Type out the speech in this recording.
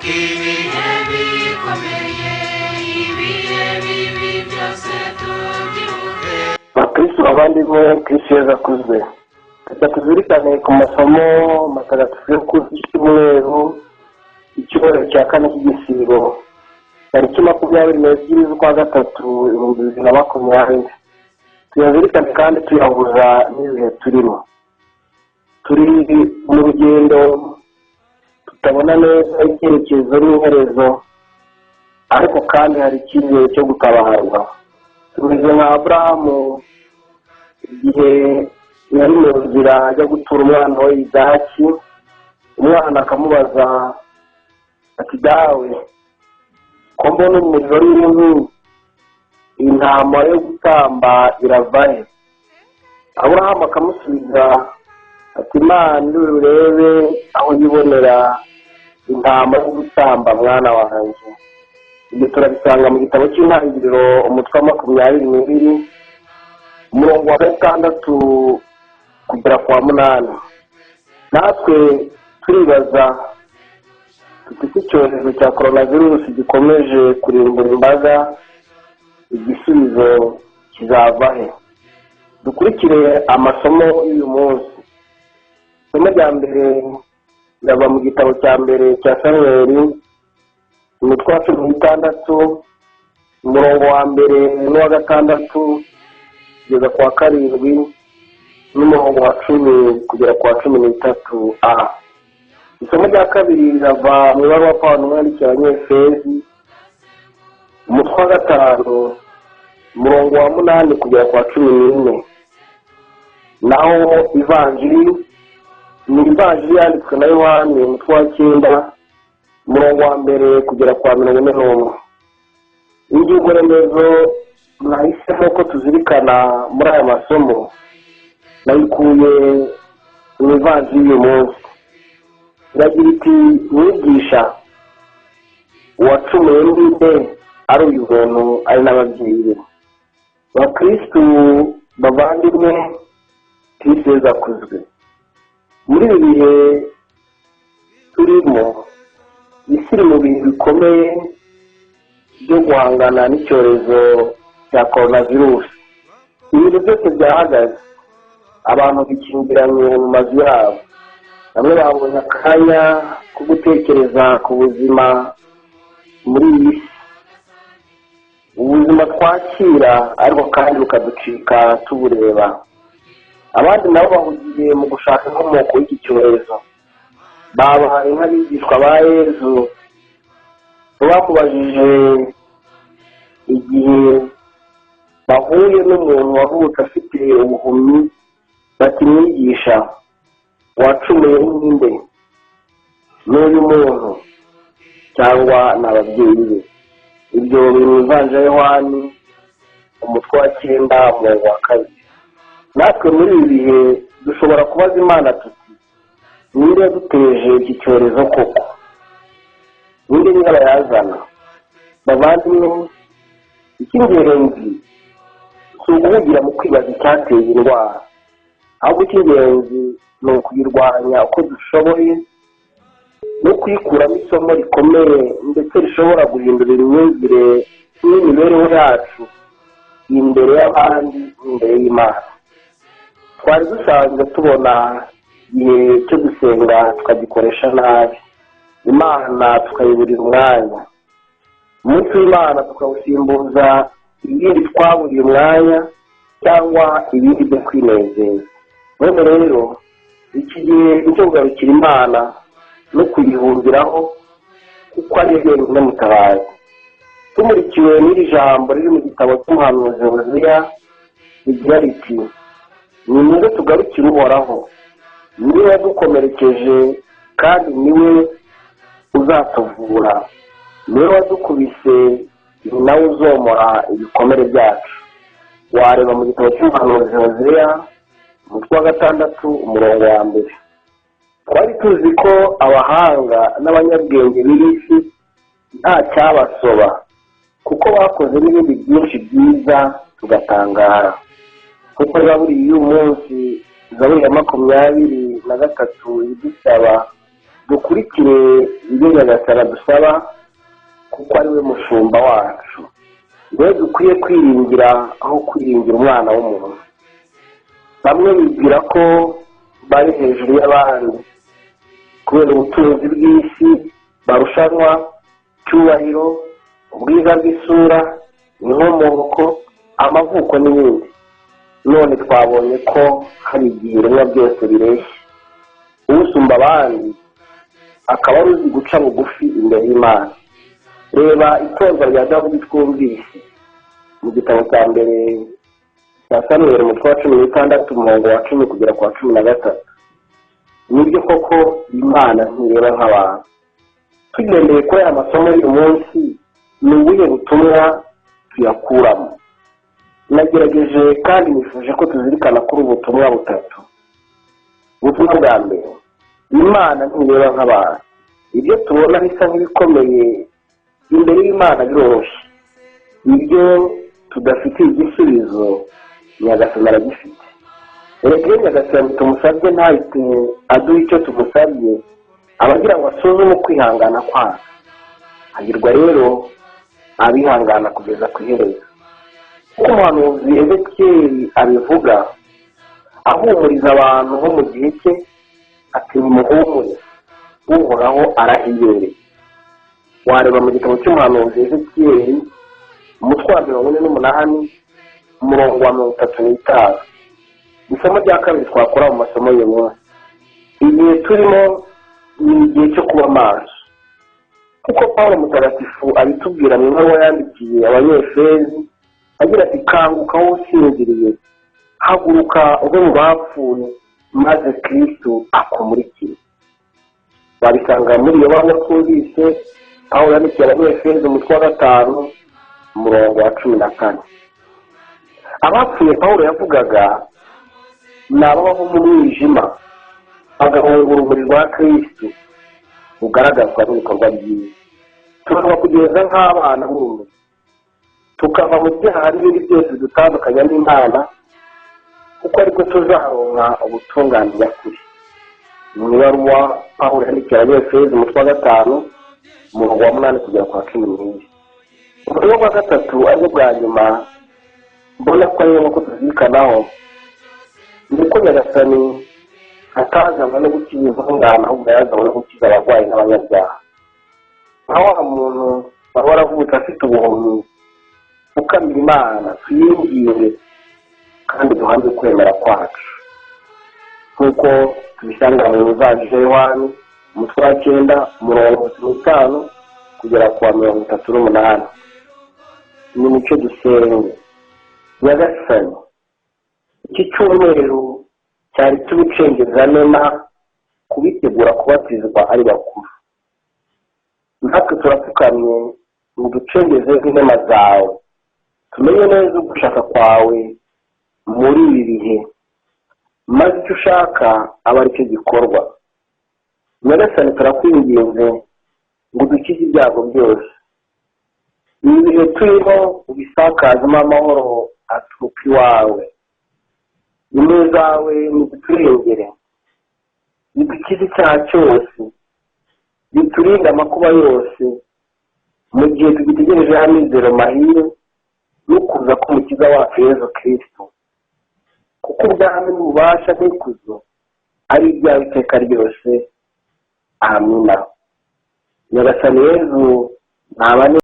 ibihe bikomeye ibihe bibi byose tubyibuke. Bakristo abandimwe Kristo yazakuzwe. Reka tuzirikane ku masomo matagatifu yo ku cyumweru icyumweru cya kane cy'igisibo tariki 22 z'ukwa gatatu 2020. Tuyazirikane kandi tuyahuza n'ibihe turimo. Turi mu rugendo tutabona neza icyerekezo n'iherezo, ariko kandi hari icyizere cyo gutabarwa. Tumeze nka Aburahamu igihe yari mu nzira ajya gutura umwana we Izaki. Umwana akamubaza ati, dawe ko mbona umuriro w'inkwi, intama yo gutamba irava he? Aburahamu akamusubiza ati, Imana urebe aho yibonera intama yo gutamba mwana wanjye. Ibyo turabisanga mu gitabo cy'Intangiriro umutwe wa 22 umurongo wa 6 kugera kwa 8. Natwe turibaza tuti icyorezo cya coronavirus gikomeje kurimbura imbaga, igisubizo kizava he? Dukurikire amasomo y'uyu munsi. Isomo rya mbere rava mu gitabo cya mbere cya Samweli umutwe wa 16 umurongo wa mbere n'uwa 6 kugeza kwa 7 n'umurongo wa 10 kugera kwa 13a. Isomo rya kabiri rava mu ibaruwa Pawulo yandikiye Abanyefezi umutwe wa 5 umurongo wa 8 kugera kwa 14. Naho ivanjiri ni ivanjiri yanditswe na Yohani umutwe wa 9 umurongo wa mbere kugera kwa 41. Ingingo remezo nahisemo ko tuzirikana muri aya masomo nayikuye mu ivanjiri y'uyu munsi. Iragira iti, mwigisha uwacumuye nde ari uyu muntu ari n'ababyeyi be. Bakristo bavandimwe, Kristo yazakuzwe. Muri ibi bihe turimo, isi iri mu bihe bikomeye byo guhangana n'icyorezo cya coronavirus. Ibintu byose byahagaze, abantu bikingiranye mu mazu yabo. Bamwe babonye akanya ko gutekereza ku buzima muri iyi si, ubuzima twakira ariko kandi bukaducika tubureba. Abandi nabo bahugiye mu gushaka inkomoko y'iki cyorezo. Babaye nk'abigishwa ba Yezu bamubajije igihe bahuye n'umuntu wavutse afite ubuhumyi bati, mwigisha wacumuye nde, n'uyu muntu cyangwa n'ababyeyi be? Ibyo biri mu ivanjiri ya Yohani umutwe wa 9 umurongo wa 2. Natwe muri ibi bihe dushobora kubaza Imana tuti, ninde yaduteje iki cyorezo koko? Ninde nyirabayazana? Bavandimwe, icy'ingenzi si uguhugira mu kwibaza icyateye indwara, ahubwo icy'ingenzi ni ukuyirwanya uko dushoboye no kuyikuramo isomo rikomeye ndetse rishobora guhindurira imyumvire n'imibereho yacu imbere y'abandi n'imbere y'Imana. Twari dusanzwe tubona igihe cyo gusenga tukagikoresha nabi, Imana tukayiburira umwanya, umunsi w'Imana tukawusimbuza ibindi twaburiye umwanya cyangwa ibindi byo kwinezeza. None rero iki gihe nicyo kugarukira Imana no kuyihumbiraho, kuko ari yo yonyine mutabazi. Tumurikiwe n'iri jambo riri mu gitabo cy'umuhanuzi Hoseya rigira riti, nimuze tugarukire Uhoraho, niwe wadukomerekeje kandi niwe uzatuvura, niwe wadukubise ni nawe uzomora ibikomere byacu. Wareba mu gitabo cy'umuhanuzi Hoseya umutwe wa 6 umurongo wa 1. Twari tuzi ko abahanga n'abanyabwenge b'isi nta cyabasoba, kuko bakoze n'ibindi byinshi byiza tugatangara. Kuko Zaburi y'uyu munsi, Zaburi ya 23 idusaba dukurikire ibyo Nyagasani dusaba kuko ari we mushumba wacu. Rero dukwiye kwiringira aho kwiringira umwana w'umuntu. Bamwe bibwira ko bari hejuru y'abandi kubera ubutunzi bw'isi, barushanwa icyubahiro, ubwiza bw'isura, inkomoko, amavuko n'ibindi. None twabonye ko hari igihe ibiremwa byose bireshya, usumba abandi akaba ari uzi guca bugufi imbere y'Imana. Reba itorwa rya Dawidi twumvise mu gitabo cya mbere cya Samweli umutwe wa 16 umurongo wa 10 kugera ku wa 13. Nibyo koko Imana ntireba nk'abantu. Tugendeye kuri aya masomo y'uyu munsi, ni ubuhe butumwa tuyakuramo? Nagerageje kandi nifuje ko tuzirikana kuri ubutumwa butatu. Ubutumwa bwa mbere, Imana ntireba nk'abantu. Ibyo tubona bisa nk'ibikomeye imbere y'Imana biroroshye. Ibyo tudafitiye igisubizo Nyagasani aragifite. Rero Nyagasani tumusabye ntahite aduha icyo tumusabye, abagira ngo asuzume kwihangana kwacu. Hagirwa rero abihangana kugeza ku iherezo. Uko umuhanuzi Ezekiyeli abivuga, ahumuriza abantu bo mu gihe cye, ati nimuhumure, Uhoraho arahibereye. Wareba mu gitabo cy'umuhanuzi Ezekiyeli umutwe wa 48 umurongo wa 35. Isomo rya kabiri twakora mu masomo y'umunsi. Igihe turimo ni igihe cyo kuba maso, kuko Pawulo mutagatifu abitubwira mu ibaruwa yandikiye Abanyefezi agira ati, kanguka wowe usinziriye, haguruka uve mu bapfuye, maze Kristo akumurikire. Babisanga muri iyo baruwa twumvise Pawulo yandikiye Abanyefezi umutwe wa 5 umurongo wa 14. Abapfuye Pawulo yavugaga ni ababaho mu mwijima, bagahungura urumuri rwa Kristo rugaragazwa n'ibikorwa byiza. Turava kugeza nk'abana b'urumuri, tukava mu byaha n'ibindi byose dutandukanya n'Imana, kuko ariko tuzaronka ubutungane nyakuri. Mu ibaruwa Pawulo yandikiye Abanyefezi umutwe wa 5 umurongo wa 8 kugera ku wa 12. Ubutumwa bwa gatatu aribwo bwa nyuma mbona ko ari nk'uko tuzirikanaho, ni ko Nyagasani atazanywe no gukiza intungane, ahubwo yazanywe no gukiza abarwayi n'abanyabyaha. Aho wa muntu wari waravutse afite ubuhumyi, ukamira Imana, tuyinginge kandi duhamye kwemera kwacu, nk'uko tubisanga mu Ivanjili ya Yohani umutwe wa 9 umurongo wa 5 kugera ku wa 38. Ni mucyo dusenge. Nyagasani, iki cyumweru cyari tubicengeza nena kubitegura kubatizwa ari bakuru. Natwe turapfukamye ngo ducengeze inema zawe, tumenye neza ugushaka kwawe muri ibi bihe, maze icyo ushaka aba ari cyo gikorwa. Nyagasani, turakwinginze ngo dukize ibyago byose. Ibi bihe turimo ubisakazemo amahoro aturuka iwawe. Impuhwe zawe niziturengere, zidukize icyaha cyose, ziturinde amakuba yose, mu gihe tugitegereje amizero mahire no kuza k'umukiza wacu Yesu Kristo, kuko ubwami n'ububasha n'ikuzo ari ibyawe iteka ryose. Amina. Nyagasani Yesu nabane